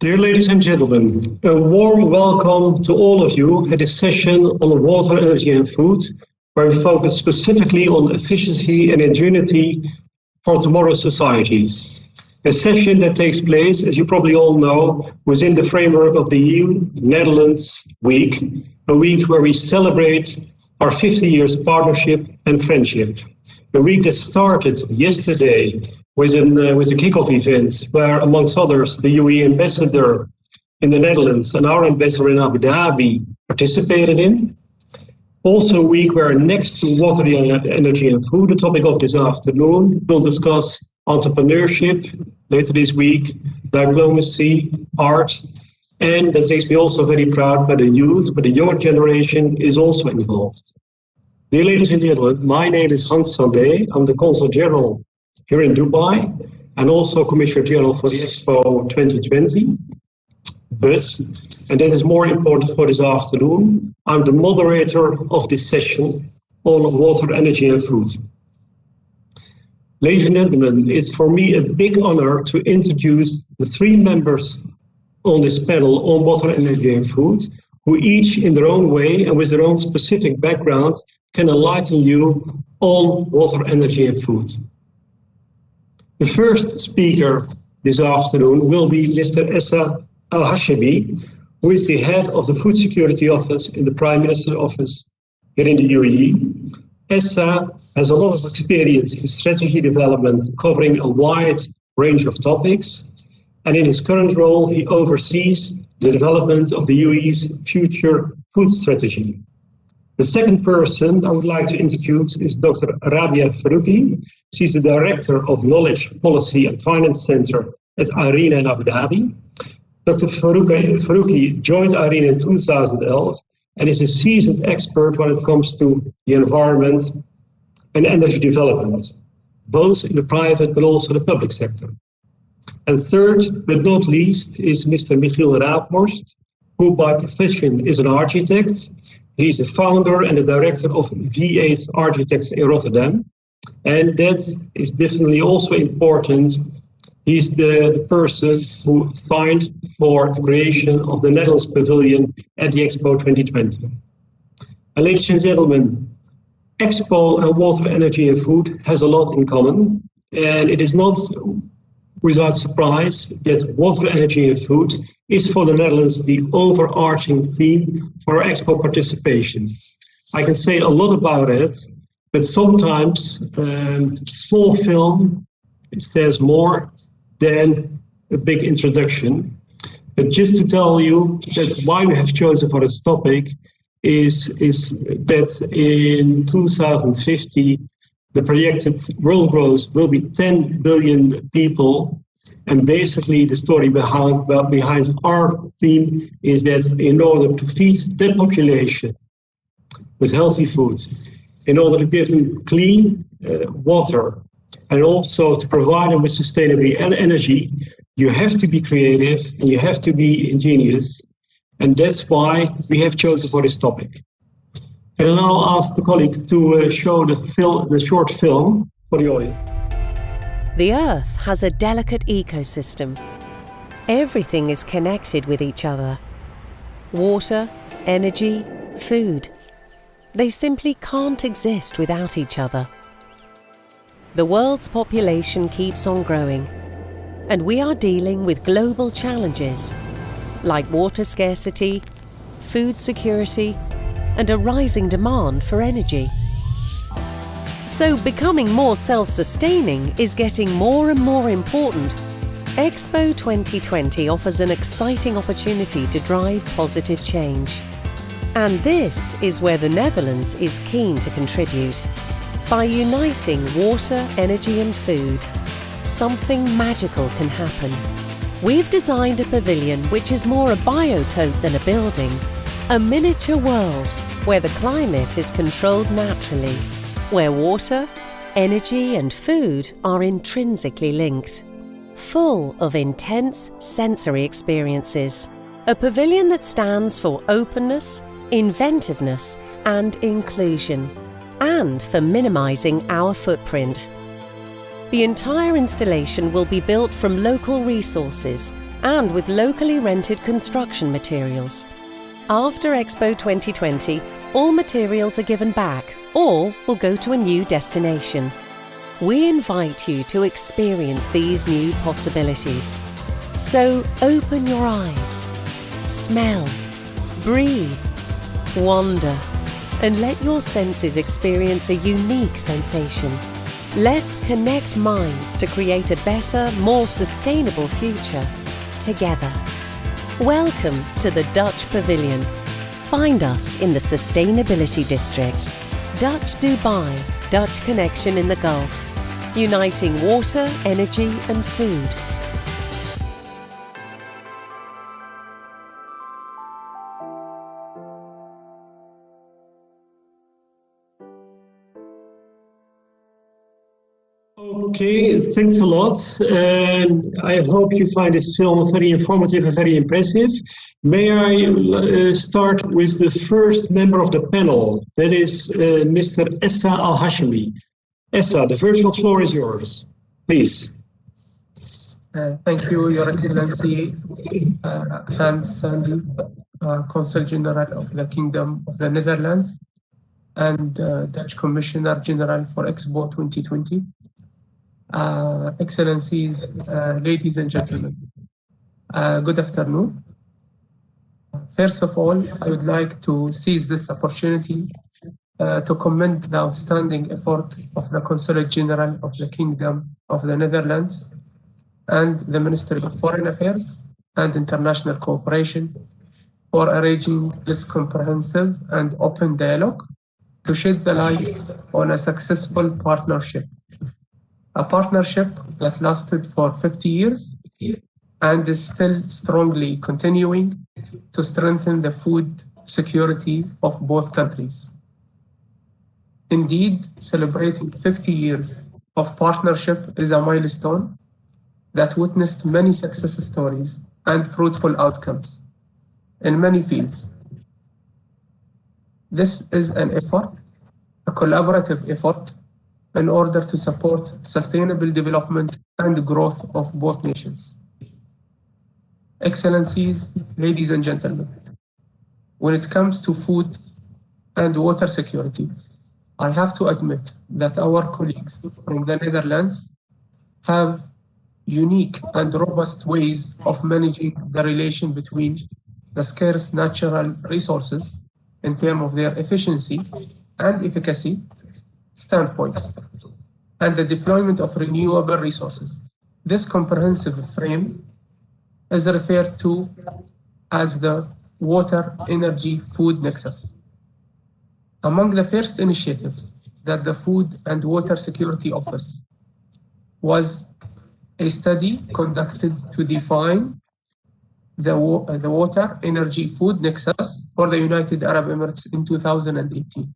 Dear ladies and gentlemen, a warm welcome to all of you at this session on water, energy and food, where we focus specifically on efficiency and ingenuity for tomorrow's societies. A session that takes place, as you probably all know, within the framework of the EU-Netherlands Week, a week where we celebrate our 50 years partnership and friendship. A week that started yesterday with a kickoff event where, amongst others, the UAE ambassador in the Netherlands and our ambassador in Abu Dhabi participated in. Also a week where, next to water, energy and food, the topic of this afternoon, we'll discuss entrepreneurship later this week, diplomacy, art, and that makes me also very proud that the youth, but the younger generation is also involved. Dear ladies and gentlemen, my name is Sandee. I'm the Consul General here in Dubai and also Commissioner General for the Expo 2020. But, and that is more important for this afternoon, I'm the moderator of this session on water, energy and food. Ladies and gentlemen, it's for me a big honor to introduce the three members on this panel on water, energy and food, who each in their own way and with their own specific background can enlighten you on water, energy and food. The first speaker this afternoon will be Mr. Essa AlHashimi, who is the head of the Food Security Office in the Prime Minister's Office here in the UAE. Essa has a lot of experience in strategy development covering a wide range of topics, and in his current role he oversees the development of the UAE's future food strategy. The second person I would like to introduce is Dr. Rabia Ferroukhi. She's the Director of Knowledge, Policy and Finance Center at IRENA in Abu Dhabi. Dr. Ferroukhi joined IRENA in 2011 and is a seasoned expert when it comes to the environment and energy development, both in the private but also the public sector. And third, but not least, is Mr. Michiel Raaphorst, who by profession is an architect. He's the founder and the director of V8 Architects in Rotterdam. And that is definitely also important. He's the person who signed for the creation of the Netherlands Pavilion at the Expo 2020. And ladies and gentlemen, Expo and water, energy and food has a lot in common. And it is not without surprise that water, energy and food is for the Netherlands the overarching theme for our Expo participation. I can say a lot about it, but sometimes small film it says more than a big introduction. But just to tell you that why we have chosen for this topic is that in 2050, the projected world growth will be 10 billion people. And basically the story behind our theme is that in order to feed that population with healthy food, in order to give them clean water, and also to provide them with sustainable energy, you have to be creative and you have to be ingenious. And that's why we have chosen for this topic. And I'll now ask the colleagues to show the short film for the audience. The Earth has a delicate ecosystem. Everything is connected with each other. Water, energy, food. They simply can't exist without each other. The world's population keeps on growing, and we are dealing with global challenges like water scarcity, food security, and a rising demand for energy. So becoming more self-sustaining is getting more and more important. Expo 2020 offers an exciting opportunity to drive positive change. And this is where the Netherlands is keen to contribute. By uniting water, energy and food, something magical can happen. We've designed a pavilion which is more a biotope than a building, a miniature world where the climate is controlled naturally, where water, energy and food are intrinsically linked, full of intense sensory experiences. A pavilion that stands for openness, inventiveness and inclusion, and for minimizing our footprint. The entire installation will be built from local resources and with locally rented construction materials. After Expo 2020, all materials are given back or will go to a new destination. We invite you to experience these new possibilities. So open your eyes, smell, breathe, wander, and let your senses experience a unique sensation. Let's connect minds to create a better, more sustainable future together. Welcome to the Dutch Pavilion. Find us in the Sustainability District. Dutch Dubai, Dutch connection in the Gulf, uniting water, energy and food. Okay, thanks a lot. And I hope you find this film very informative and very impressive. May I start with the first member of the panel, that is Mr. Essa AlHashimi. Essa, the virtual floor is yours. Please. Thank you, Your Excellency, Hans Sandee, Consul General of the Kingdom of the Netherlands and Dutch Commissioner General for Expo 2020. Excellencies, ladies and gentlemen, good afternoon. First of all, I would like to seize this opportunity to commend the outstanding effort of the Consulate General of the Kingdom of the Netherlands and the Ministry of Foreign Affairs and International Cooperation for arranging this comprehensive and open dialogue to shed the light on a successful partnership. A partnership that lasted for 50 years and is still strongly continuing to strengthen the food security of both countries. Indeed, celebrating 50 years of partnership is a milestone that witnessed many success stories and fruitful outcomes in many fields. This is an effort, a collaborative effort, in order to support sustainable development and growth of both nations. Excellencies, ladies and gentlemen, when it comes to food and water security, I have to admit that our colleagues from the Netherlands have unique and robust ways of managing the relation between the scarce natural resources in terms of their efficiency and efficacy standpoints and the deployment of renewable resources. This comprehensive frame is referred to as the Water, Energy, Food Nexus. Among the first initiatives that the Food and Water Security Office was a study conducted to define the Water, Energy, Food Nexus for the United Arab Emirates in 2018.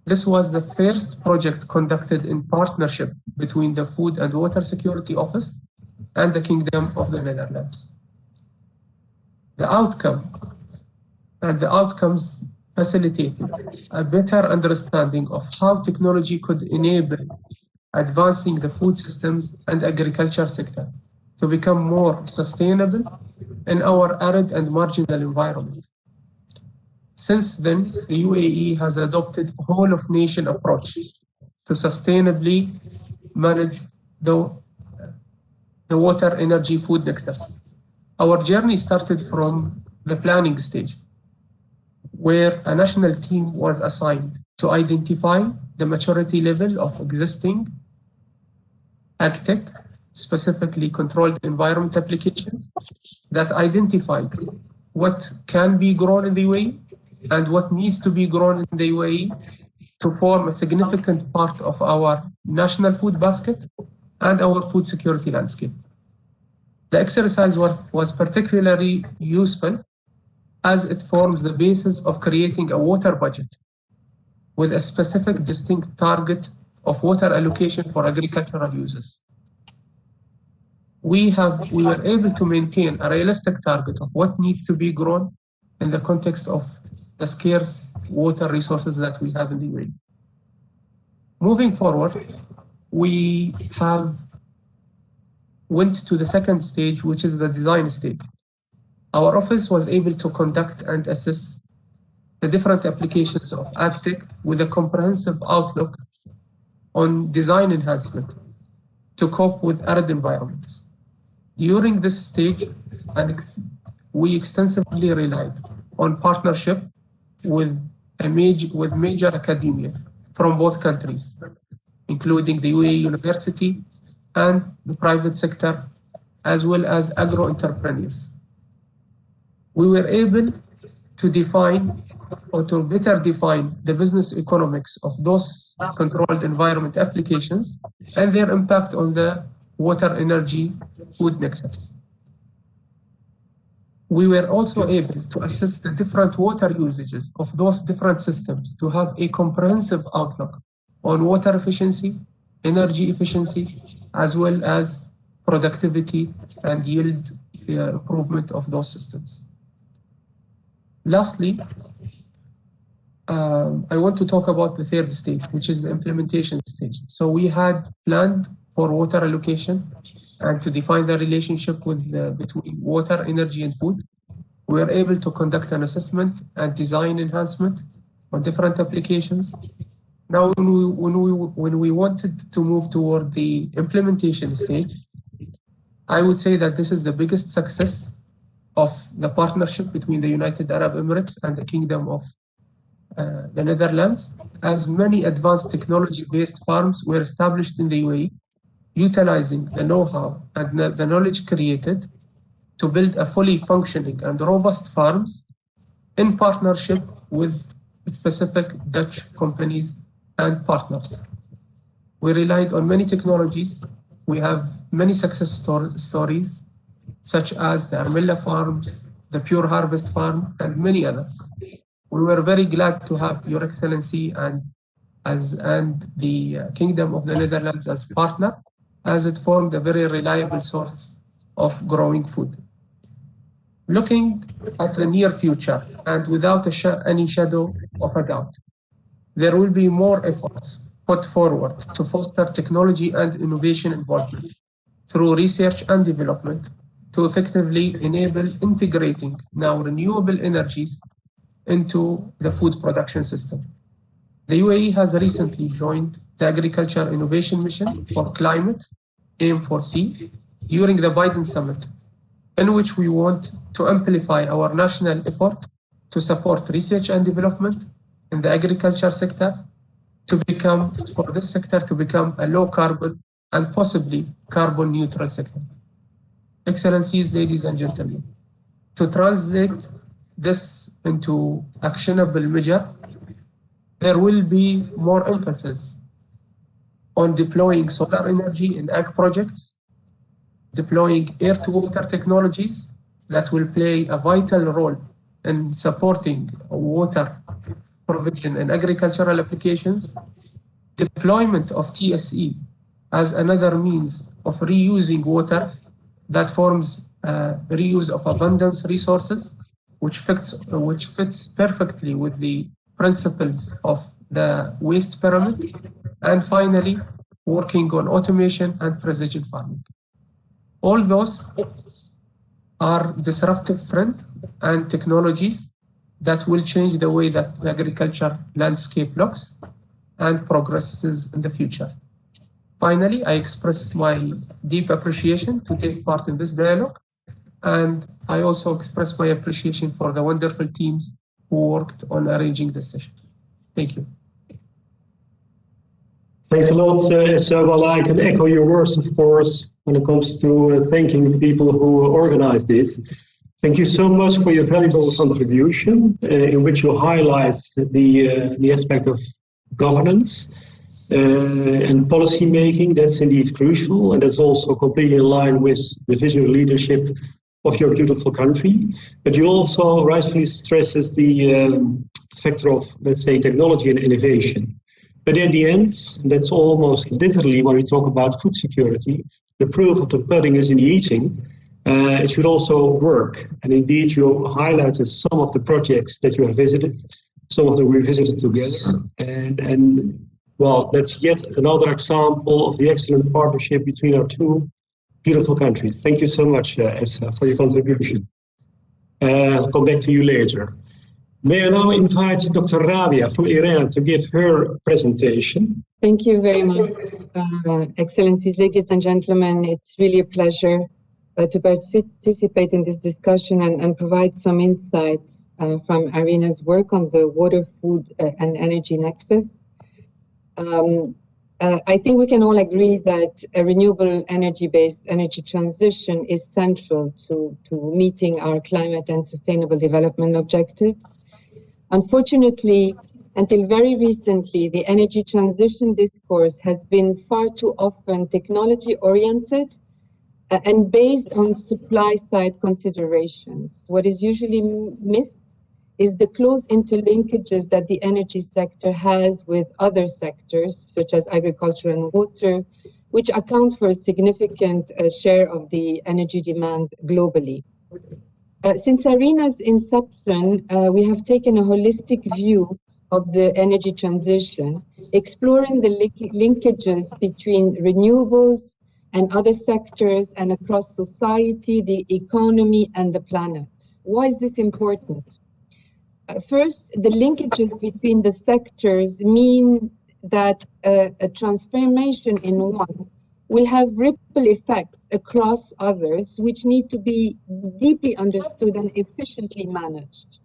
This was the first project conducted in partnership between the Food and Water Security Office and the Kingdom of the Netherlands. The outcome and the outcomes facilitated a better understanding of how technology could enable advancing the food systems and agriculture sector to become more sustainable in our arid and marginal environment. Since then, the UAE has adopted a whole-of-nation approach to sustainably manage the water, energy, food nexus. Our journey started from the planning stage, where a national team was assigned to identify the maturity level of existing AgTech, specifically controlled environment applications, that identified what can be grown in the UAE and what needs to be grown in the UAE to form a significant part of our national food basket and our food security landscape. The exercise was particularly useful as it forms the basis of creating a water budget with a specific distinct target of water allocation for agricultural uses. We were able to maintain a realistic target of what needs to be grown in the context of the scarce water resources that we have in the UAE. Moving forward, we went to the second stage, which is the design stage. Our office was able to conduct and assess the different applications of AgTech with a comprehensive outlook on design enhancement to cope with arid environments. During this stage, we extensively relied on partnership with major academia from both countries, including the UAE University and the private sector, as well as agro entrepreneurs. We were able to define or to better define the business economics of those controlled environment applications and their impact on the water, energy, food nexus. We were also able to assess the different water usages of those different systems to have a comprehensive outlook on water efficiency, energy efficiency, as well as productivity and yield improvement of those systems. Lastly, I want to talk about the third stage, which is the implementation stage. So we had planned for water allocation and to define the relationship between water, energy, and food. We were able to conduct an assessment and design enhancement on different applications. Now, when we wanted to move toward the implementation stage, I would say that this is the biggest success of the partnership between the United Arab Emirates and the Kingdom of the Netherlands, as many advanced technology-based farms were established in the UAE, utilizing the know-how and the knowledge created to build a fully functioning and robust farms in partnership with specific Dutch companies and partners. We relied on many technologies. We have many success stories, such as the Armilla farms, the Pure Harvest farm, and many others. We were very glad to have Your Excellency and the Kingdom of the Netherlands as partner, as it formed a very reliable source of growing food. Looking at the near future, and without any shadow of a doubt, there will be more efforts put forward to foster technology and innovation involvement through research and development to effectively enable integrating now renewable energies into the food production system. The UAE has recently joined the Agriculture Innovation Mission for Climate, AIM4C, during the Biden Summit, in which we want to amplify our national effort to support research and development in the agriculture sector for this sector to become a low carbon and possibly carbon neutral sector. Excellencies, ladies and gentlemen, to translate this into actionable measure, there will be more emphasis on deploying solar energy in ag projects, deploying air-to-water technologies that will play a vital role in supporting water provision in agricultural applications, deployment of TSE as another means of reusing water that forms reuse of abundance resources, which fits perfectly with the principles of the waste pyramid, and finally, working on automation and precision farming. All those are disruptive trends and technologies that will change the way that the agriculture landscape looks and progresses in the future. Finally, I express my deep appreciation to take part in this dialogue, and I also express my appreciation for the wonderful teams who worked on arranging this session. Thank you. Thanks a lot, Essa. Well, I can echo your words, of course, when it comes to thanking the people who organized this. Thank you so much for your valuable contribution, in which you highlight the aspect of governance and policy making. That's indeed crucial, and that's also completely in line with the visionary leadership of your beautiful country. But you also rightfully stresses the factor of, let's say, technology and innovation. But in the end, that's almost literally when we talk about food security, the proof of the pudding is in the eating. It should also work. And indeed, you highlighted some of the projects that you have visited. Some of them we visited together. And well, that's yet another example of the excellent partnership between our two beautiful countries. Thank you so much, Essa, for your contribution. I'll come back to you later. May I now invite Dr. Rabia from IRENA to give her presentation. Thank you very much, Excellencies, ladies and gentlemen. It's really a pleasure to participate in this discussion and provide some insights from IRENA's work on the water, food, and energy nexus. I think we can all agree that a renewable energy-based energy transition is central to meeting our climate and sustainable development objectives. Unfortunately, until very recently, the energy transition discourse has been far too often technology-oriented and based on supply-side considerations. What is usually missed is the close interlinkages that the energy sector has with other sectors, such as agriculture and water, which account for a significant share of the energy demand globally. Since IRENA's inception, we have taken a holistic view of the energy transition, exploring the linkages between renewables and other sectors and across society, the economy, and the planet. Why is this important? First, the linkages between the sectors mean that a transformation in one will have ripple effects across others, which need to be deeply understood and efficiently managed.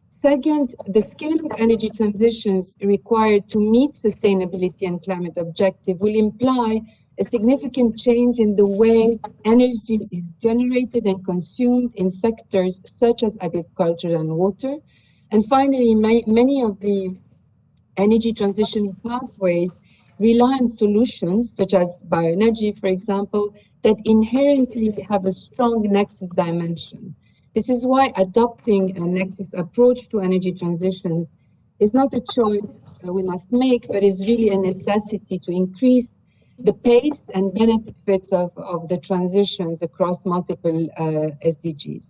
Second, the scale of energy transitions required to meet sustainability and climate objective will imply a significant change in the way energy is generated and consumed in sectors such as agriculture and water. And finally, many of the energy transition pathways rely on solutions such as bioenergy, for example, that inherently have a strong nexus dimension. This is why adopting a nexus approach to energy transitions is not a choice we must make, but is really a necessity to increase the pace and benefits of the transitions across multiple SDGs.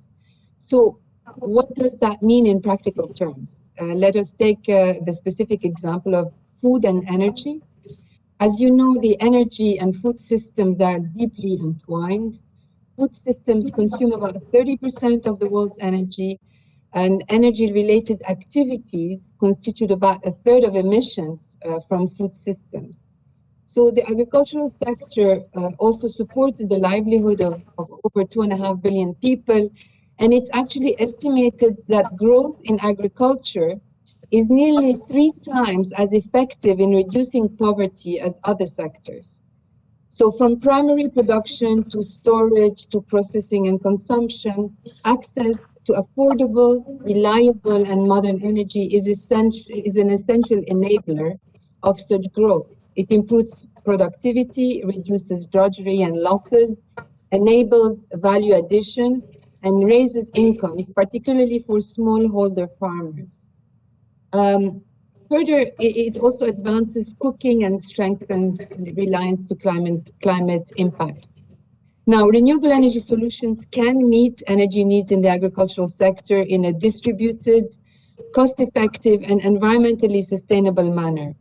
So what does that mean in practical terms? Let us take the specific example of food and energy. As you know, the energy and food systems are deeply entwined. Food systems consume about 30% of the world's energy, and energy-related activities constitute about a third of emissions from food systems. So the agricultural sector also supports the livelihood of over 2.5 billion people, and it's actually estimated that growth in agriculture is nearly 3 times as effective in reducing poverty as other sectors. So from primary production to storage to processing and consumption, access to affordable, reliable, and modern energy is an essential enabler of such growth. It improves productivity, reduces drudgery and losses, enables value addition, and raises incomes, particularly for smallholder farmers. Further, it also advances cooking and strengthens reliance to climate impact. Now, renewable energy solutions can meet energy needs in the agricultural sector in a distributed, cost-effective, and environmentally sustainable manner.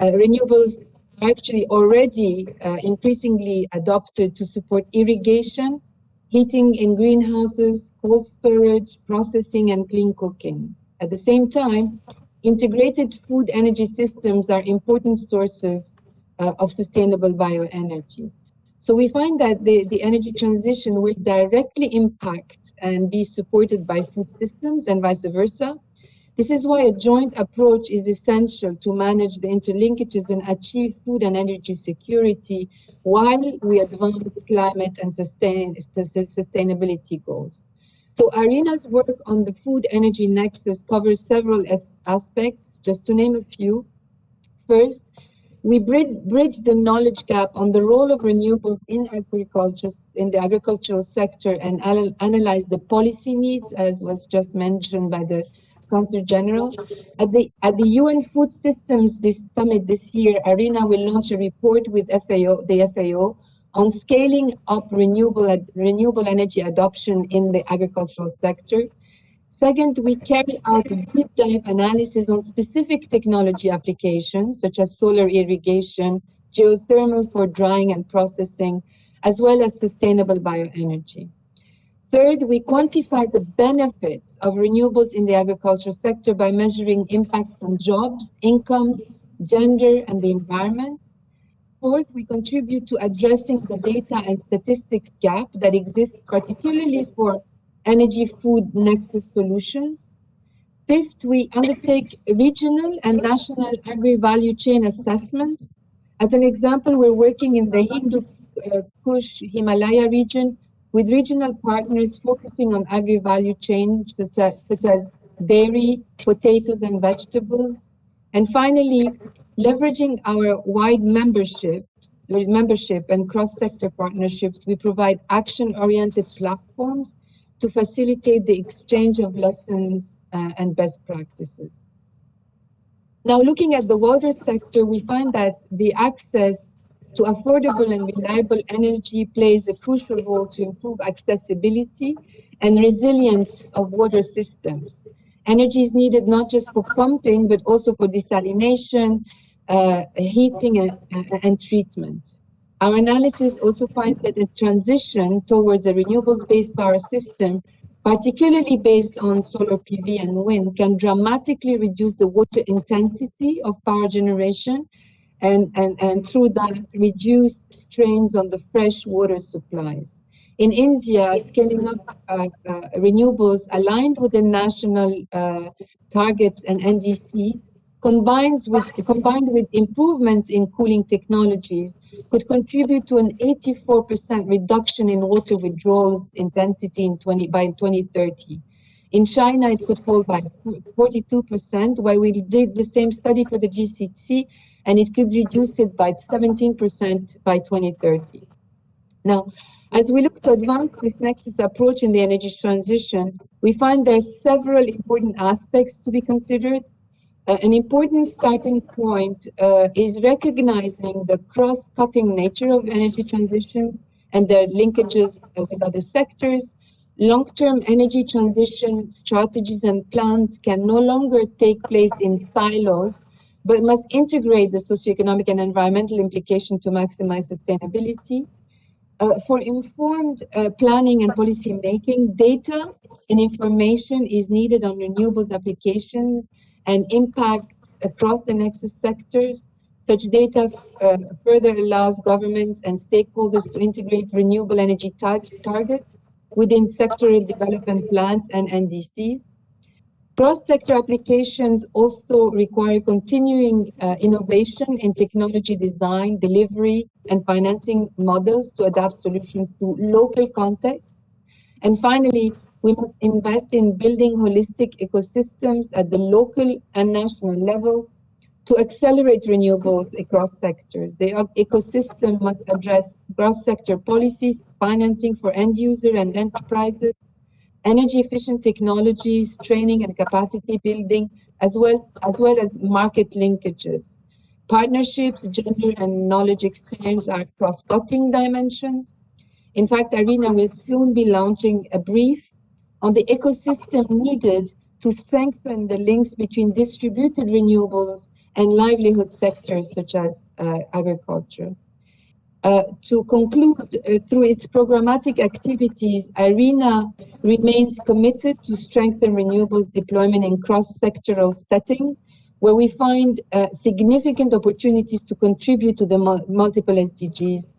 Renewables are actually already increasingly adopted to support irrigation, heating in greenhouses, cold storage, processing, and clean cooking. At the same time, integrated food energy systems are important sources of sustainable bioenergy. So we find that the energy transition will directly impact and be supported by food systems and vice versa. This is why a joint approach is essential to manage the interlinkages and achieve food and energy security while we advance climate and sustainability goals. So IRENA's work on the food energy nexus covers several aspects, just to name a few. First, we bridge the knowledge gap on the role of renewables in agriculture, in the agricultural sector, and analyze the policy needs, as was just mentioned by the Consul General. At the UN Food Systems Summit this year, IRENA will launch a report with the FAO on scaling up renewable energy adoption in the agricultural sector. Second, we carry out a deep dive analysis on specific technology applications, such as solar irrigation, geothermal for drying and processing, as well as sustainable bioenergy. Third, we quantify the benefits of renewables in the agriculture sector by measuring impacts on jobs, incomes, gender, and the environment. Fourth, we contribute to addressing the data and statistics gap that exists, particularly for energy food nexus solutions. Fifth, we undertake regional and national agri-value chain assessments. As an example, we're working in the Hindu Kush Himalaya region with regional partners focusing on agri-value chains such as dairy, potatoes, and vegetables. And finally, leveraging our wide membership and cross-sector partnerships, we provide action-oriented platforms to facilitate the exchange of lessons and best practices. Now, looking at the water sector, we find that the access to affordable and reliable energy plays a crucial role to improve accessibility and resilience of water systems. Energy is needed not just for pumping, but also for desalination, heating, and treatment. Our analysis also finds that a transition towards a renewables-based power system, particularly based on solar PV and wind, can dramatically reduce the water intensity of power generation and through that reduce strains on the fresh water supplies. In India, scaling up renewables aligned with the national targets and NDCs combined with improvements in cooling technologies could contribute to an 84% reduction in water withdrawals intensity by 2030. In China, it could fall by 42%, while we did the same study for the GCC, and it could reduce it by 17% by 2030. Now, as we look to advance this nexus approach in the energy transition, we find there are several important aspects to be considered. An important starting point is recognizing the cross-cutting nature of energy transitions and their linkages with other sectors. Long-term energy transition strategies and plans can no longer take place in silos, but must integrate the socioeconomic and environmental implication to maximize sustainability. For informed planning and policy making, data and information is needed on renewables application and impacts across the nexus sectors. Such data further allows governments and stakeholders to integrate renewable energy targets within sectoral development plans and NDCs. Cross-sector applications also require continuing innovation in technology design, delivery, and financing models to adapt solutions to local contexts. And finally, we must invest in building holistic ecosystems at the local and national levels to accelerate renewables across sectors. The ecosystem must address cross-sector policies, financing for end user and enterprises, energy efficient technologies, training and capacity building, as well as market linkages. Partnerships, gender and knowledge exchange are cross-cutting dimensions. In fact, IRENA will soon be launching a brief on the ecosystem needed to strengthen the links between distributed renewables and livelihood sectors such as agriculture. To conclude, through its programmatic activities, IRENA remains committed to strengthen renewables deployment in cross-sectoral settings, where we find significant opportunities to contribute to the multiple SDGs.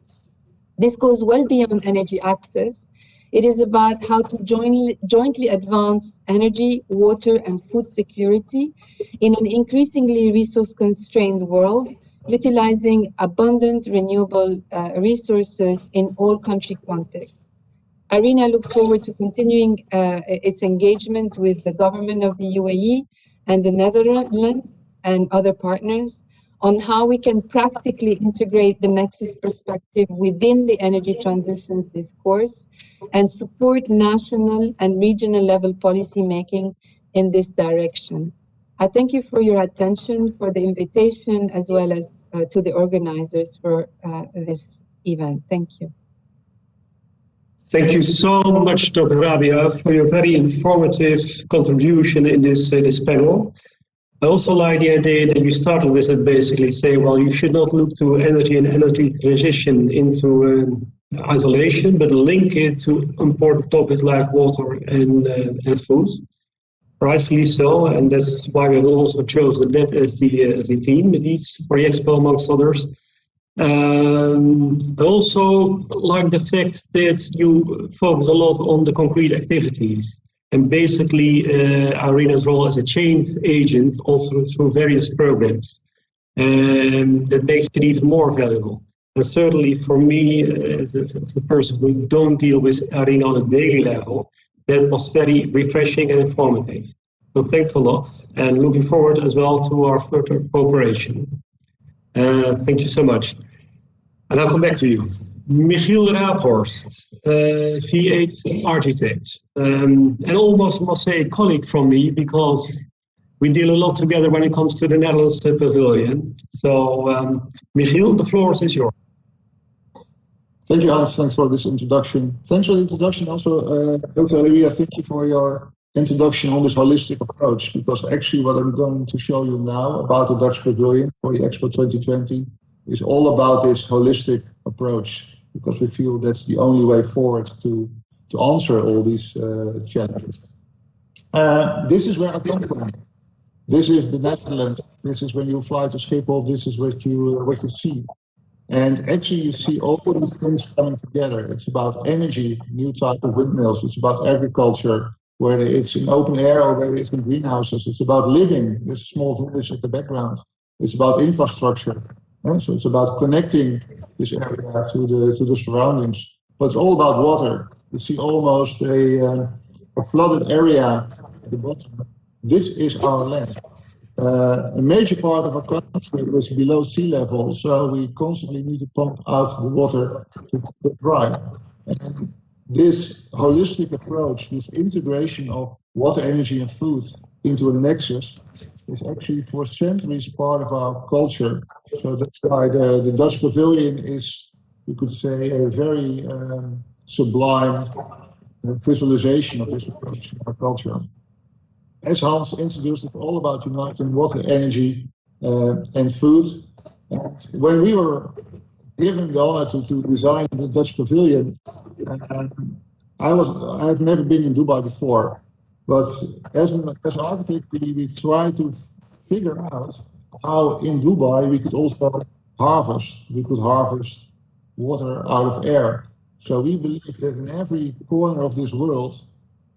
This goes well beyond energy access. It is about how to jointly advance energy, water, and food security in an increasingly resource-constrained world, utilizing abundant renewable resources in all country contexts. IRENA looks forward to continuing its engagement with the government of the UAE and the Netherlands and other partners on how we can practically integrate the nexus perspective within the energy transitions discourse and support national and regional level policy making in this direction. I thank you for your attention, for the invitation, as well as to the organizers for this event. Thank you. Thank you so much, Dr. Rabia, for your very informative contribution in this panel. I also like the idea that you started with it, basically say, well, you should not look to energy and energy transition into isolation, but link it to important topics like water and food. Rightfully so, and that's why we have also chosen that as the theme in each for the expo, amongst others. I also like the fact that you focus a lot on the concrete activities and basically IRENA's role as a change agent also through various programs. And that makes it even more valuable. And certainly for me, as a person who don't deal with IRENA on a daily level, that was very refreshing and informative. So thanks a lot, and looking forward as well to our further cooperation. Thank you so much. And I'll come back to you. Michiel Raaphorst, V8 architect, and almost must say a colleague from me because we deal a lot together when it comes to the Netherlands pavilion. So, Michiel, the floor is yours. Thank you, Hans. Thanks for this introduction. Thanks for the introduction also, Dr. Rabia, thank you for your introduction on this holistic approach, because actually what I'm going to show you now about the Dutch Pavilion for the Expo 2020 is all about this holistic approach, because we feel that's the only way forward to answer all these challenges. This is where I come from. This is the Netherlands. This is when you fly to Schiphol. This is what you see. And actually you see all of these things coming together. It's about energy, new type of windmills. It's about agriculture, whether it's in open air or whether it's in greenhouses. It's about living. There's a small village at the background. It's about infrastructure. So it's about connecting this area to the surroundings. But it's all about water. You see almost a flooded area at the bottom. This is our land. A major part of our country is below sea level, so we constantly need to pump out the water to keep it dry. And this holistic approach, this integration of water, energy and food into a nexus is actually for centuries part of our culture. So that's why the Dutch Pavilion is, you could say, a very sublime visualization of this approach in our culture. As Hans introduced, it's all about uniting water, energy, and food. And when we were given the honor to design the Dutch Pavilion, I've never been in Dubai before, but as an architect, we tried to figure out how in Dubai we could also harvest. We could harvest water out of air. So we believe that in every corner of this world,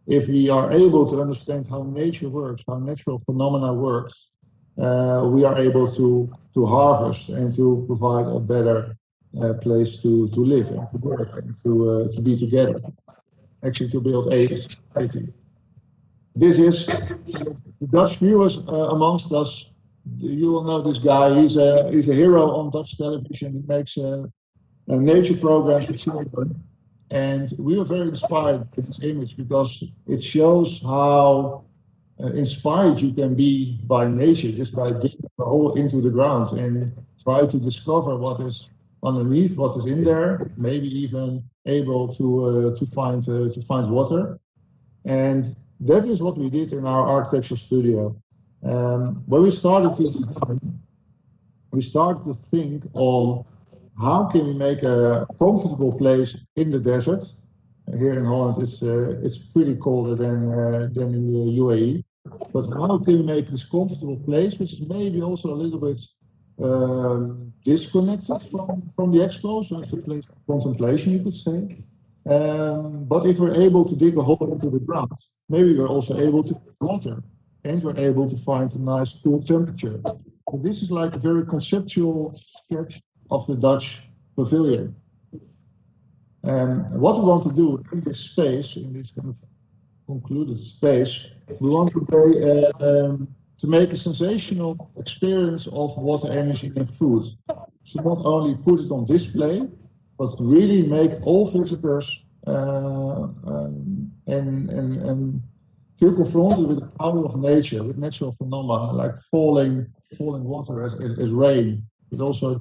if we are able to understand how nature works, how natural phenomena works, we are able to harvest and to provide a better place to live and to work and to be together. Actually, to build a society. This is the Dutch viewers amongst us. You will know this guy. He's a hero on Dutch television. He makes nature programs for children. And we were very inspired by this image because it shows how inspired you can be by nature just by digging a hole into the ground and try to discover what is underneath, what is in there, maybe even able to find water. And that is what we did in our architecture studio. When we started to design, we started to think on how can we make a comfortable place in the desert? Here in Holland, it's pretty colder than in the UAE. But how can we make this comfortable place, which is maybe also a little bit disconnected from the expo, so it's a place of contemplation, you could say. But if we're able to dig a hole into the ground, maybe we're also able to find water, and we're able to find a nice cool temperature. So this is like a very conceptual sketch of the Dutch Pavilion. What we want to do in this space, in this kind of concluded space, we want to make a sensational experience of water, energy and food. So not only put it on display, but really make all visitors and feel confronted with the power of nature, with natural phenomena like falling water as rain. But also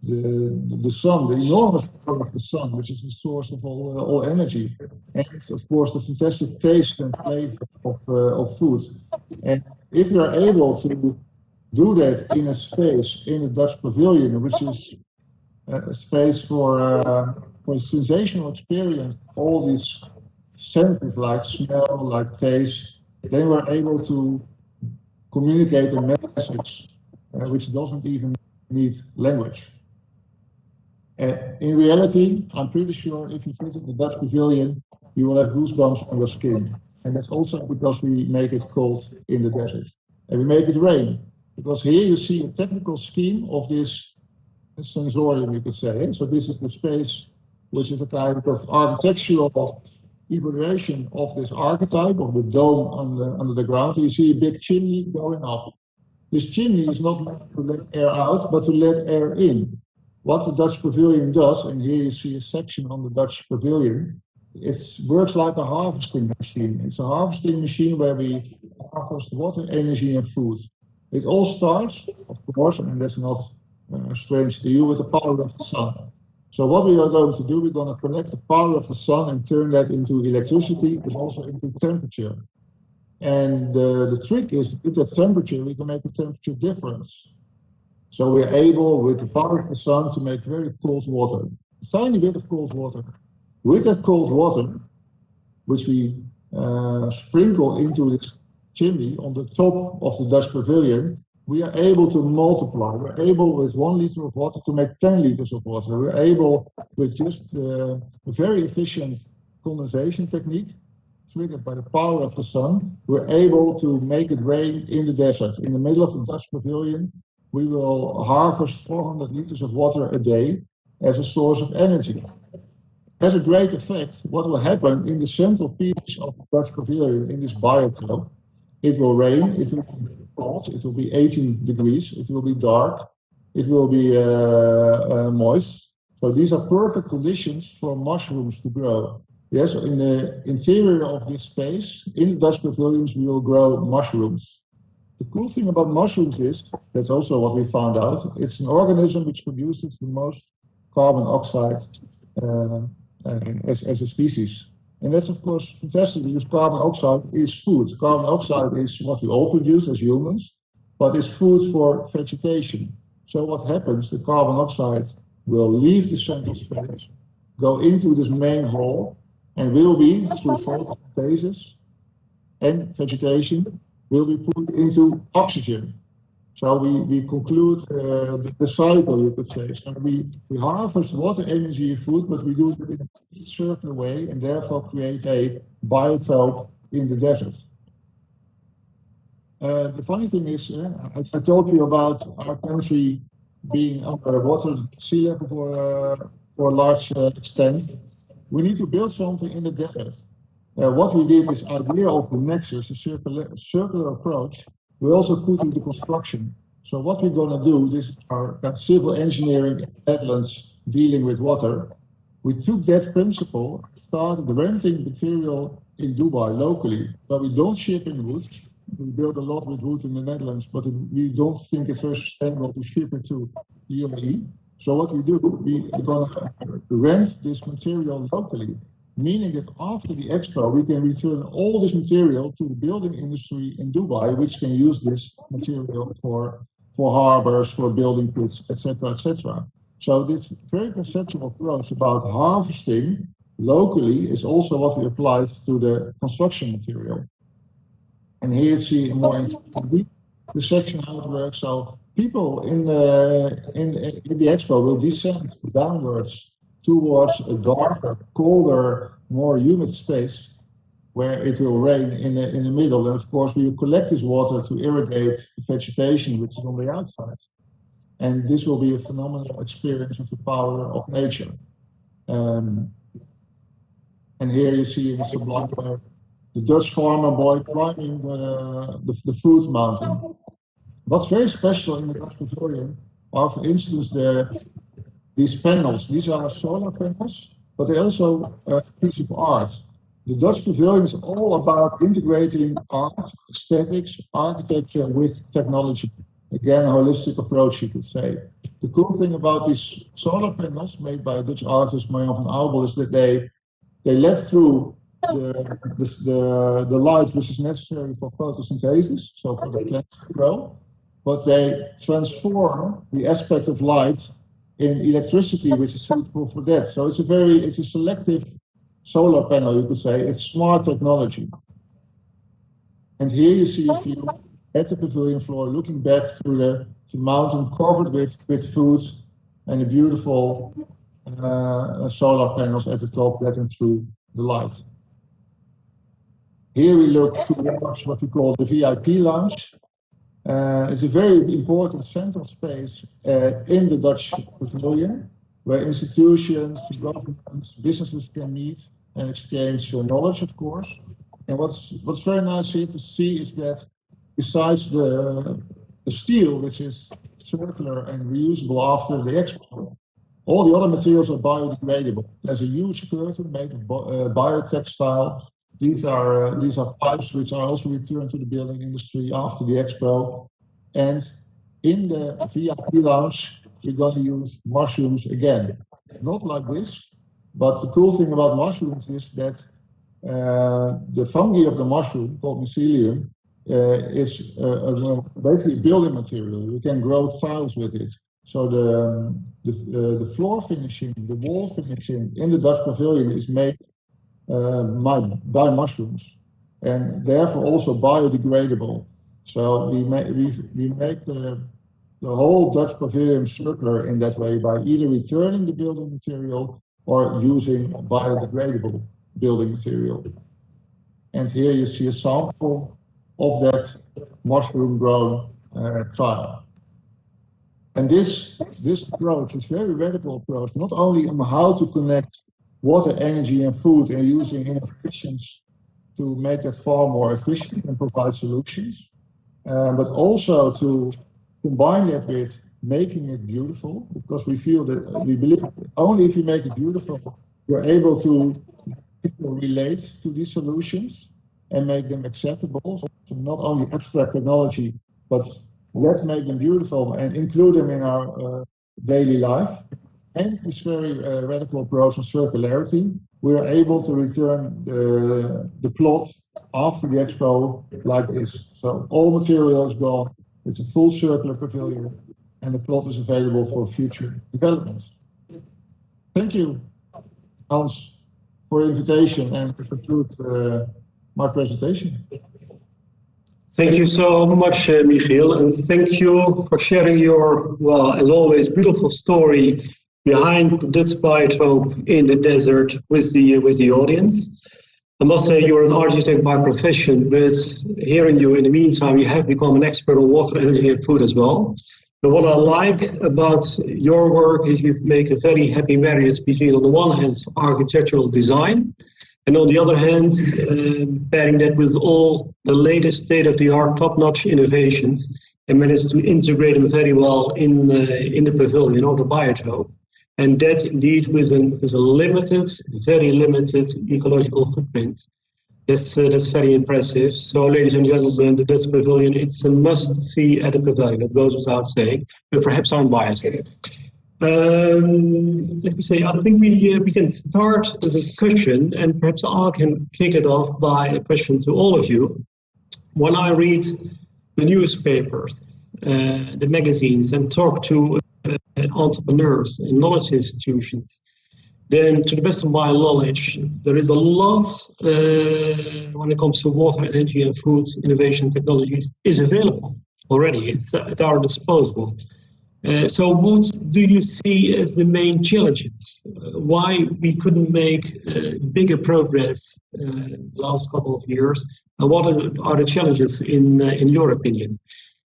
the sun, the enormous power of the sun, which is the source of all energy, and of course the fantastic taste and flavor of food. And if we are able to do that in a space in the Dutch Pavilion, which is a space for for sensational experience, all these senses like smell, like taste, they were able to communicate a message which doesn't even need language. In reality, I'm pretty sure if you visit the Dutch pavilion, you will have goosebumps on your skin. And that's also because we make it cold in the desert. And we make it rain. Because here you see a technical scheme of this sensorium, you could say. So this is the space which is a kind of architectural evaluation of this archetype of the dome under the ground. You see a big chimney going up. This chimney is not meant to let air out, but to let air in. What the Dutch pavilion does, and here you see a section on the Dutch pavilion, it works like a harvesting machine. It's a harvesting machine where we harvest water, energy, and food. It all starts, of course, and that's not strange to you, with the power of the sun. So what we are going to do, we're going to connect the power of the sun and turn that into electricity, but also into temperature. And the trick is, with the temperature, we can make a temperature difference. So we're able, with the power of the sun, to make very cold water, a tiny bit of cold water. With that cold water, which we sprinkle into this chimney on the top of the Dutch pavilion, we are able to multiply. We're able, with 1 liter of water, to make 10 liters of water. We're able, with just a very efficient condensation technique, triggered by the power of the sun, we're able to make it rain in the desert. In the middle of the Dutch pavilion, we will harvest 400 liters of water a day as a source of energy. Has a great effect. What will happen in the central piece of the Dutch pavilion, in this biotope, it will rain, it will be cold, it will be 18 degrees, it will be dark, it will be moist. So these are perfect conditions for mushrooms to grow. Yes, in the interior of this space, in the Dutch pavilions, we will grow mushrooms. The cool thing about mushrooms is, that's also what we found out, it's an organism which produces the most carbon oxide as a species. And that's, of course, fantastic, because carbon oxide is food. Carbon oxide is what we all produce as humans, but it's food for vegetation. So what happens, the carbon oxide will leave the central space, go into this main hall, and will be, through photosynthesis and vegetation, will be put into oxygen. So we conclude the cycle, you could say. So we harvest water, energy, and food, but we do it in a circular way, and therefore create a biotope in the desert. The funny thing is, I told you about our country being underwater, sea level for a large extent. We need to build something in the desert. What we did, this idea of the nexus, a circular approach, we also put into construction. So what we're going to do, this is our civil engineering in the Netherlands dealing with water. We took that principle, started renting material in Dubai locally, but we don't ship in wood. We build a lot with wood in the Netherlands, but we don't think it's very sustainable to ship it to the UAE. So what we do, we are going to rent this material locally, meaning that after the expo, we can return all this material to the building industry in Dubai, which can use this material for harbors, for building pits, etc., etc. So this very conceptual approach about harvesting locally is also what we applied to the construction material. And here you see more in the section how it works. So people in the expo will descend downwards towards a darker, colder, more humid space where it will rain in the middle. And of course, we will collect this water to irrigate the vegetation which is on the outside. And this will be a phenomenal experience of the power of nature. And here you see in the sublime the Dutch farmer boy climbing the fruit mountain. What's very special in the Dutch pavilion are, for instance, these panels. These are solar panels, but they're also a piece of art. The Dutch pavilion is all about integrating art, aesthetics, architecture with technology. Again, a holistic approach, you could say. The cool thing about these solar panels made by a Dutch artist, Marjan van Aubel, is that they let through the light which is necessary for photosynthesis, so for the plants to grow, but they transform the aspect of light in electricity, which is suitable for that. So it's a selective solar panel, you could say. It's smart technology. And here you see a view at the pavilion floor, looking back to the mountain covered with food and the beautiful solar panels at the top letting through the light. Here we look towards what we call the VIP lounge. It's a very important central space in the Dutch pavilion, where institutions, governments, businesses can meet and exchange knowledge, of course. And what's very nice here to see is that besides the steel, which is circular and reusable after the expo, all the other materials are biodegradable. There's a huge curtain made of biotextile. These are pipes which are also returned to the building industry after the expo. And in the VIP lounge, we're going to use mushrooms again. Not like this, but the cool thing about mushrooms is that the fungi of the mushroom, called mycelium, is basically a building material. You can grow tiles with it. So the floor finishing, the wall finishing in the Dutch pavilion is made by mushrooms, and therefore also biodegradable. So we make the whole Dutch pavilion circular in that way by either returning the building material or using biodegradable building material. And here you see a sample of that mushroom-grown tile. And this approach is a very radical approach, not only on how to connect water, energy, and food, and using innovations to make that far more efficient and provide solutions, but also to combine that with making it beautiful, because we believe that only if you make it beautiful, you're able to relate to these solutions and make them acceptable. So not only abstract technology, but let's make them beautiful and include them in our daily life. And this very radical approach on circularity, we are able to return the plot after the expo like this. So all material is gone. It's a full circular pavilion, and the plot is available for future developments. Thank you, Hans, for the invitation, and to conclude my presentation. Thank you so much, Michiel, and thank you for sharing your, well, as always, beautiful story behind this biotope in the desert with the audience. I must say you're an architect by profession, but hearing you in the meantime, you have become an expert on water, energy, and food as well. And what I like about your work is you make a very happy marriage between, on the one hand, architectural design, and on the other hand, pairing that with all the latest state-of-the-art, top-notch innovations, and manage to integrate them very well in the pavilion or the biotope. And that indeed with a limited, very limited ecological footprint. That's very impressive. So, ladies and gentlemen, the Dutch pavilion, it's a must-see at a pavilion. It goes without saying, but perhaps I'm biased. Let me say, I think we can start the discussion, and perhaps I can kick it off by a question to all of you. When I read the newspapers, the magazines, and talk to entrepreneurs and knowledge institutions, then to the best of my knowledge, there is a lot when it comes to water, energy, and food innovation technologies is available already. It's at our disposal. So what do you see as the main challenges? Why we couldn't make bigger progress the last couple of years? And what are the challenges in your opinion?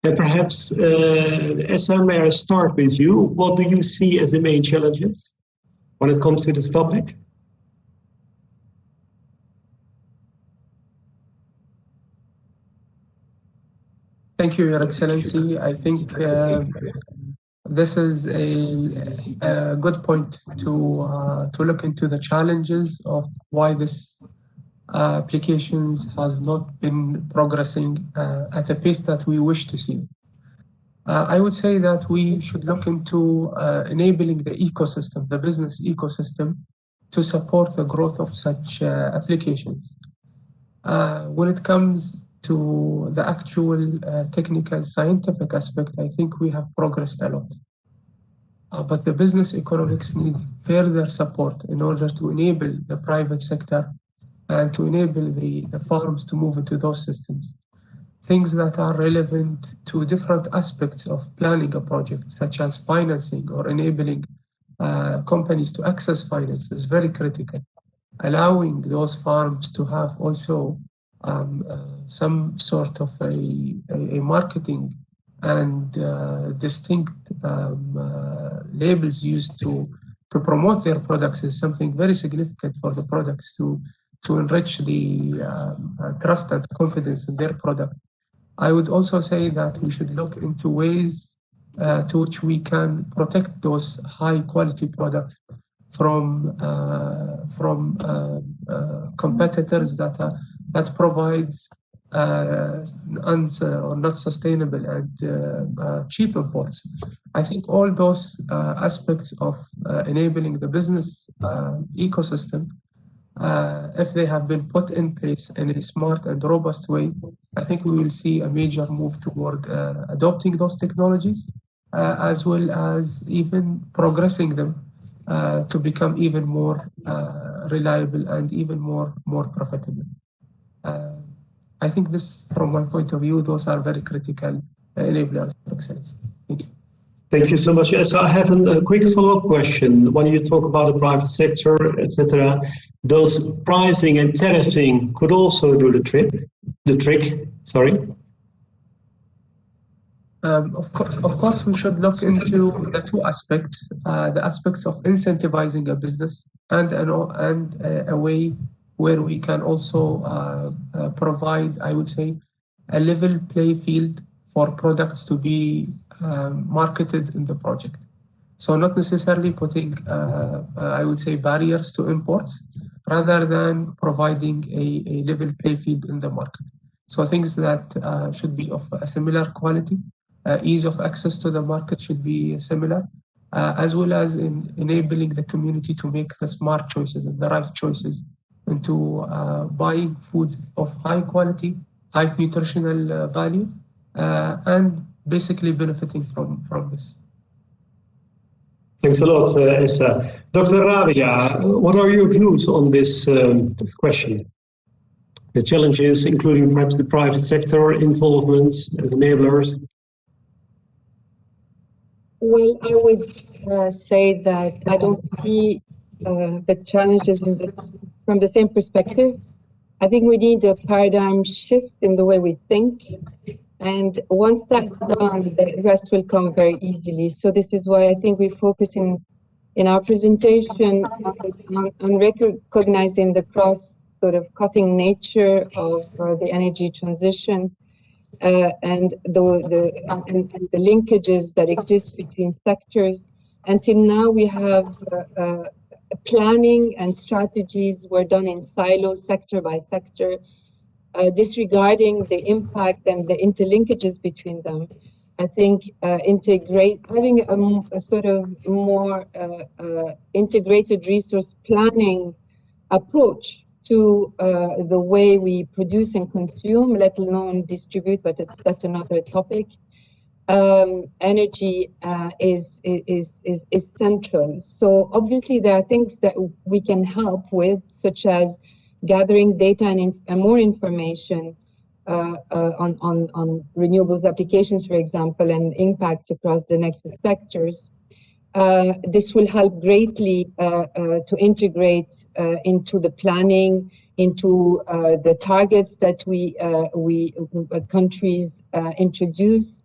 And perhaps, Essa, may I start with you? What do you see as the main challenges when it comes to this topic? Thank you, Your Excellency. I think this is a good point to look into the challenges of why this applications has not been progressing at the pace that we wish to see. I would say that we should look into enabling the ecosystem, the business ecosystem, to support the growth of such applications. When it comes to the actual technical scientific aspect, I think we have progressed a lot. but the business economics need further support in order to enable the private sector and to enable the farms to move into those systems. Things that are relevant to different aspects of planning a project, such as financing or enabling companies to access finance, is very critical. Allowing those farms to have also some sort of a marketing and distinct labels used to promote their products is something very significant for the products to enrich the trust and confidence in their product. I would also say that we should look into ways to which we can protect those high quality products from competitors that provides or not sustainable and cheap imports. I think all those aspects of enabling the business ecosystem, if they have been put in place in a smart and robust way, I think we will see a major move toward adopting those technologies, as well as even progressing them to become even more reliable and even more profitable. I think this, from my point of view, those are very critical enablers for excellence. Thank you. Thank you so much. So I have a quick follow-up question. When you talk about the private sector, etc., those pricing and tariffing could also do the trick. Sorry. Of course, we should look into the two aspects: the aspects of incentivizing a business and a way where we can also provide, I would say, a level play field for products to be marketed in the project. So not necessarily putting, I would say, barriers to imports, rather than providing a level play field in the market. So things that should be of a similar quality, ease of access to the market should be similar, as well as enabling the community to make the smart choices and the right choices into buying foods of high quality, high nutritional value, and basically benefiting from this. Thanks a lot, Essa. Dr. Rabia, what are your views on this question? The challenges, including perhaps the private sector involvement as enablers. Well, I would say that I don't see the challenges from the same perspective. I think we need a paradigm shift in the way we think. And once that's done, the rest will come very easily. So this is why I think we focus in our presentation on recognizing the cross sort of cutting nature of the energy transition and the linkages that exist between sectors. Until now, we have planning and strategies were done in silos, sector by sector, disregarding the impact and the interlinkages between them. I think having a sort of more integrated resource planning approach to the way we produce and consume, let alone distribute, but that's another topic. Energy is central. So obviously there are things that we can help with, such as gathering data and more information on renewables applications, for example, and impacts across the next sectors. This will help greatly to integrate into the planning, into the targets that countries introduce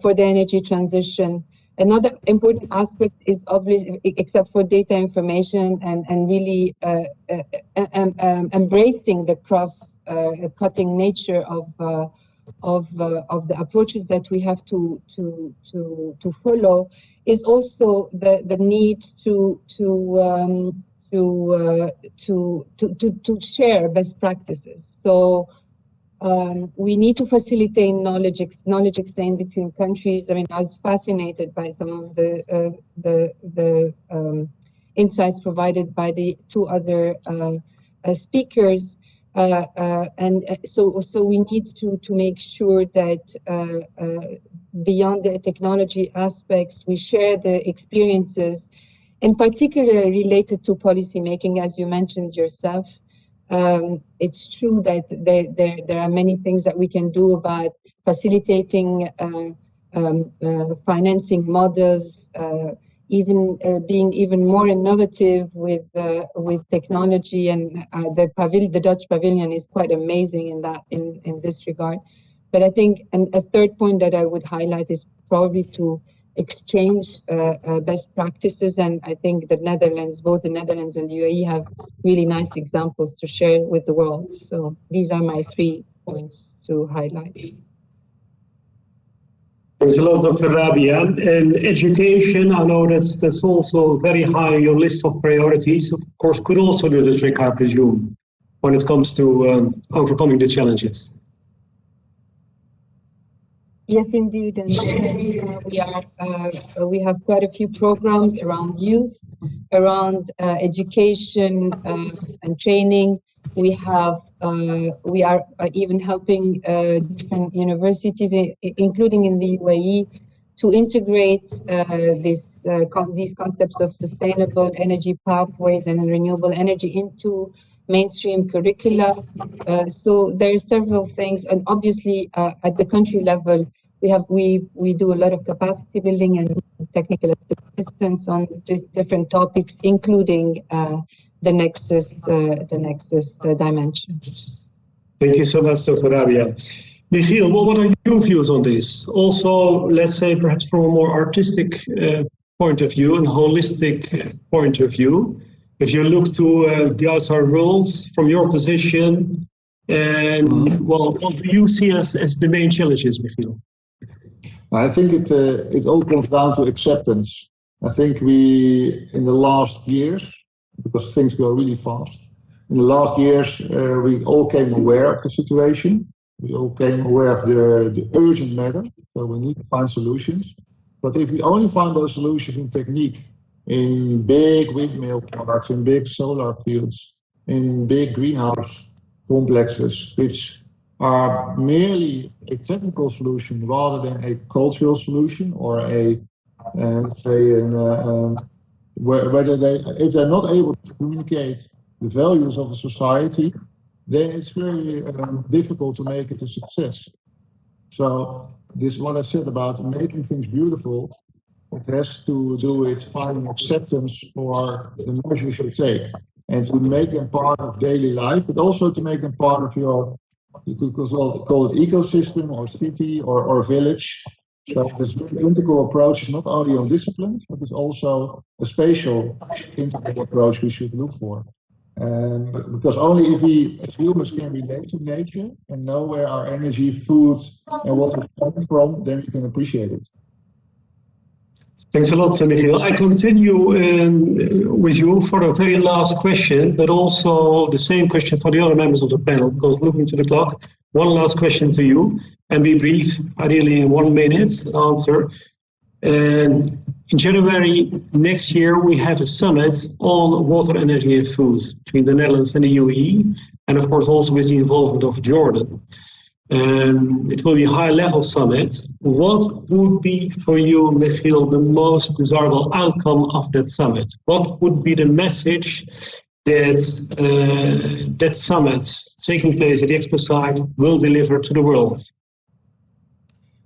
for the energy transition. Another important aspect is obviously, except for data information and really embracing the cross-cutting nature of the approaches that we have to follow, is also the need to share best practices. So we need to facilitate knowledge exchange between countries. I mean, I was fascinated by some of the insights provided by the two other speakers, and so we need to make sure that beyond the technology aspects, we share the experiences, in particular related to policy making, as you mentioned yourself. It's true that there are many things that we can do about facilitating financing models, even being even more innovative with technology, and the Dutch pavilion is quite amazing in this regard. But I think, and a third point that I would highlight is probably to exchange best practices, and I think the Netherlands, both the Netherlands and the UAE, have really nice examples to share with the world. So these are my 3 points to highlight. Thanks a lot, Dr. Rabia. And education, I know that's also very high on your list of priorities. Of course, could also do the trick, I presume, when it comes to overcoming the challenges. Yes, indeed, and we have quite a few programs around youth, around education and training. We are even helping different universities, including in the UAE, to integrate these concepts of sustainable energy pathways and renewable energy into mainstream curricula. So there are several things, and obviously at the country level, we do a lot of capacity building and technical assistance on different topics, including the nexus dimension. Thank you so much, Dr. Rabia. Michiel, what are your views on this? Also, let's say perhaps from a more artistic point of view and holistic point of view, if you look to the outside world from your position, and well, what do you see as the main challenges, Michiel? I think it all comes down to acceptance. I think we, in the last years, because things go really fast, in the last years, we all came aware of the situation. We all came aware of the urgent matter, so we need to find solutions. But if we only find those solutions in technique, in big windmill products, in big solar fields, in big greenhouse complexes, which are merely a technical solution rather than a cultural solution, or if they're not able to communicate the values of a society, then it's very difficult to make it a success. So this is what I said about making things beautiful. It has to do with finding acceptance for the measures you should take, and to make them part of daily life, but also to make them part of your, you could call it ecosystem or city or village. So this very integral approach is not only on disciplines, but it's also a spatial integral approach we should look for. Because only if we as humans can relate to nature and know where our energy, food, and water comes from, then we can appreciate it. Thanks a lot, Michiel. I continue with you for the very last question, but also the same question for the other members of the panel, because looking to the clock, one last question to you, and be brief, ideally in 1 minute answer. In January next year, we have a summit on water, energy, and food between the Netherlands and the UAE, and of course also with the involvement of Jordan. It will be a high-level summit. What would be for you, Michiel, the most desirable outcome of that summit? What would be the message that that summit taking place at the Expo site will deliver to the world?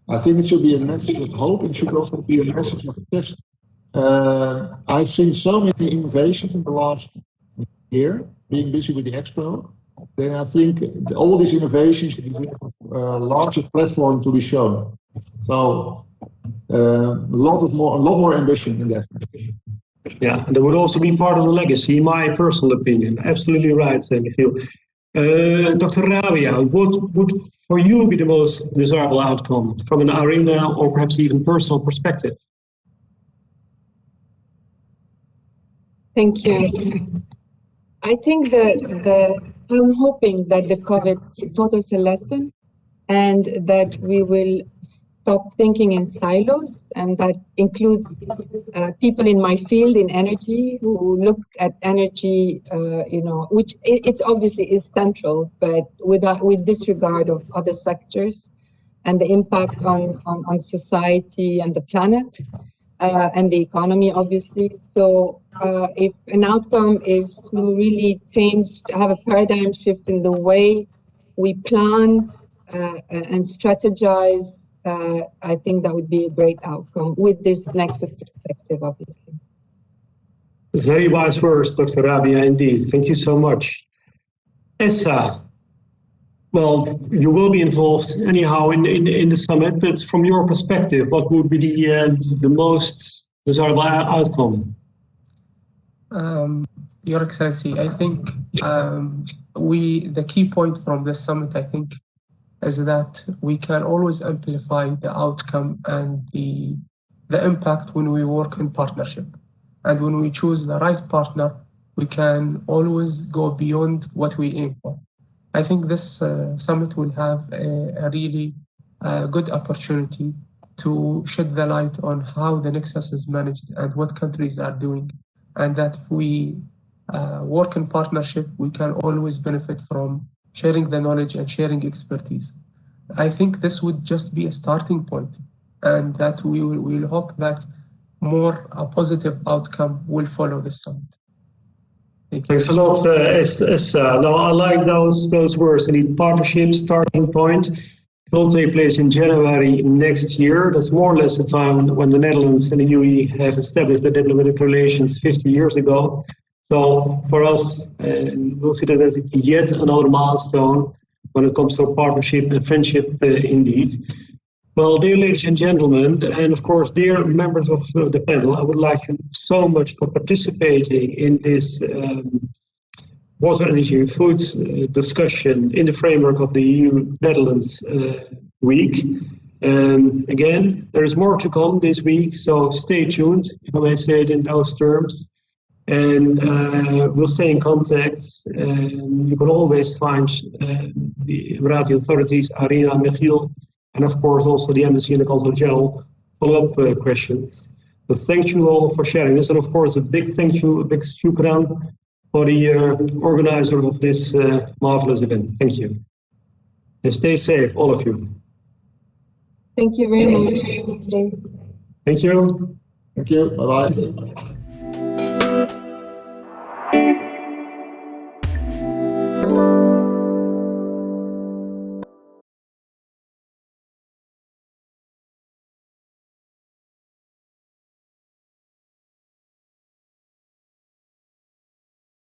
I think it should be a message of hope. It should also be a message of test. I've seen so many innovations in the last year, being busy with the Expo. Then I think all these innovations deserve a larger platform to be shown. So a lot more ambition in that. Yeah, and that would also be part of the legacy, in my personal opinion. Absolutely right, Michiel. Dr. Rabia, what would for you be the most desirable outcome from an ARENA or perhaps even personal perspective? Thank you. I think I'm hoping that the COVID taught us a lesson, and that we will stop thinking in silos, and that includes people in my field in energy who look at energy, which it obviously is central, but with disregard of other sectors. and the impact on society and the planet and the economy, obviously. So if an outcome is to really change, to have a paradigm shift in the way we plan and strategize, I think that would be a great outcome with this nexus perspective, obviously. Very wise words, Dr. Rabia, indeed. Thank you so much. Essa, well, you will be involved anyhow in the summit, but from your perspective, what would be the most desirable outcome? Your Excellency, I think the key point from this summit, I think, is that we can always amplify the outcome and the impact when we work in partnership. And when we choose the right partner, we can always go beyond what we aim for. I think this summit will have a really good opportunity to shed the light on how the Nexus is managed and what countries are doing. And that if we work in partnership, we can always benefit from sharing the knowledge and sharing expertise. I think this would just be a starting point, and that we will hope that a positive outcome will follow this summit. Thank you. Thanks a lot, Essa. No, I like those words. Indeed, partnership, starting point. It will take place in January next year. That's more or less the time when the Netherlands and the UAE have established their diplomatic relations 50 years ago. So for us, we'll see that as yet another milestone when it comes to partnership and friendship indeed. Well, dear ladies and gentlemen, and of course, dear members of the panel, I would like you so much for participating in this water, energy and foods discussion in the framework of the EU-Netherlands week. Again, there is more to come this week, so stay tuned, if I may say it in those terms. And we'll stay in contact. You can always find the Emirati authorities, IRENA, Michiel, and of course also the Embassy and the Consul General follow-up questions. But thank you all for sharing this, and of course a big thank you, a big shukran for the organizer of this marvelous event. Thank you. And stay safe, all of you. Thank you very much. Thank you. Thank you. Bye-bye.